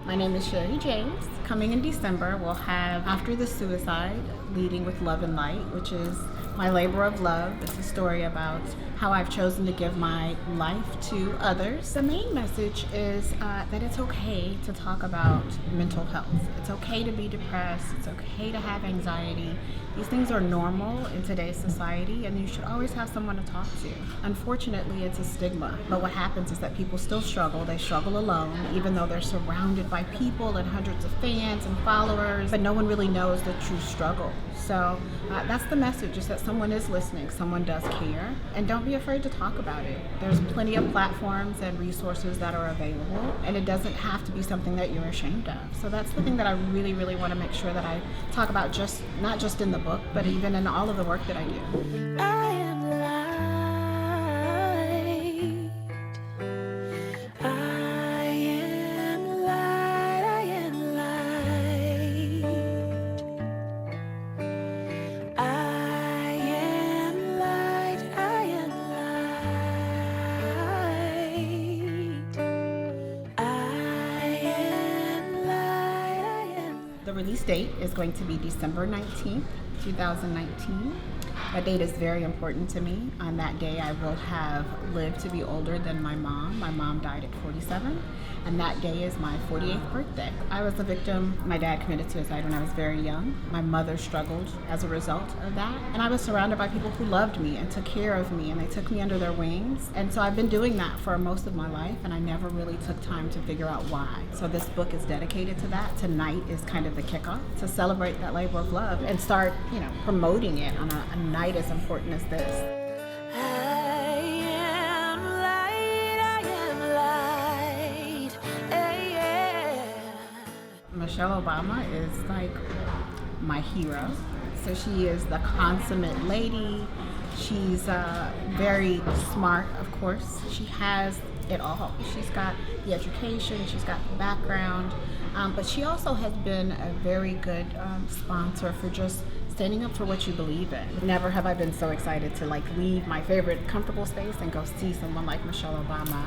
My name is Sherry James. Coming in December, we'll have After the Suicide, Leading with Love and Light, which is my labor of love. It's a story about how I've chosen to give my life to others. The main message is that it's okay to talk about mental health. It's okay to be depressed. It's okay to have anxiety. These things are normal in today's society, and you should always have someone to talk to. Unfortunately, it's a stigma, but what happens is that people still struggle. They struggle alone, even though they're surrounded by people and hundreds of fans and followers, but no one really knows the true struggle. So that's the message, is that someone is listening, someone does care, and don't be afraid to talk about it. There's plenty of platforms and resources that are available, and it doesn't have to be something that you're ashamed of. So that's the thing that I really, really want to make sure that I talk about, just not just in the book, but even in all of the work that I do. I am light. I am light. I am light. I am light. I am light. I am light. I am. The release date is going to be December 19th, 2019. That date is very important to me. On that day, I will have lived to be older than my mom. My mom died at 47, and that day is my 48th birthday. I was a victim. My dad committed suicide when I was very young. My mother struggled as a result of that, and I was surrounded by people who loved me and took care of me, and they took me under their wings. And so I've been doing that for most of my life, and I never really took time to figure out why. So this book is dedicated to that. Tonight is kind of the kickoff to celebrate that labor of love and start, promoting it on a night as important as this. I am light. I am light. Yeah. Michelle Obama is like my hero. So she is the consummate lady. She's very smart, of course. She has it all. She's got the education, she's got the background, but she also has been a very good sponsor for just standing up for what you believe in. Never have I been so excited to leave my favorite comfortable space and go see someone like Michelle Obama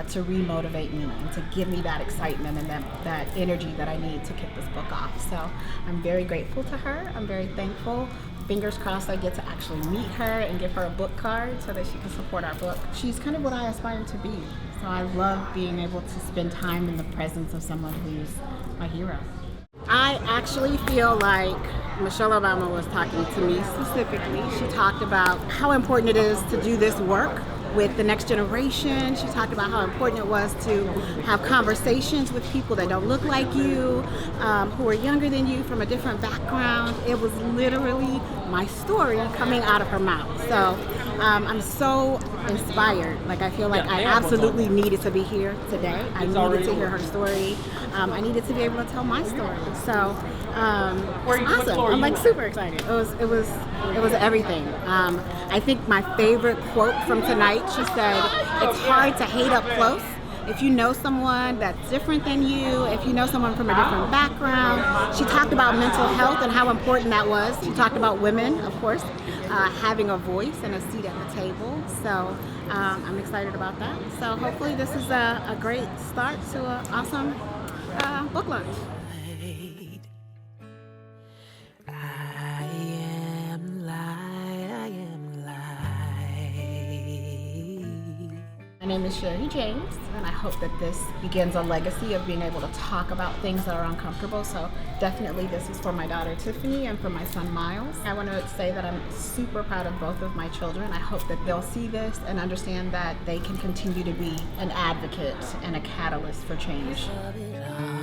to re-motivate me and to give me that excitement and that energy that I need to kick this book off. So I'm very grateful to her. I'm very thankful. Fingers crossed I get to actually meet her and give her a book card so that she can support our book. She's kind of what I aspire to be. So I love being able to spend time in the presence of someone who's my hero. I actually feel like Michelle Obama was talking to me specifically. She talked about how important it is to do this work with the next generation. She talked about how important it was to have conversations with people that don't look like you, who are younger than you, from a different background. It was literally my story coming out of her mouth. So I'm so inspired. I feel like I absolutely needed to be here today. I needed to hear her story. I needed to be able to tell my story. So it's awesome. I'm super excited. It was everything. I think my favorite quote from tonight, she said, "It's hard to hate up close. If you know someone that's different than you, if you know someone from a different background." She talked about mental health and how important that was. She talked about women, of course, having a voice and a seat at the table. So I'm excited about that. So hopefully this is a great start to an awesome book launch. I am light. I am light. My name is Sherry James, and I hope that this begins a legacy of being able to talk about things that are uncomfortable. So definitely this is for my daughter Tiffany and for my son Miles. I want to say that I'm super proud of both of my children. I hope that they'll see this and understand that they can continue to be an advocate and a catalyst for change. Of it all.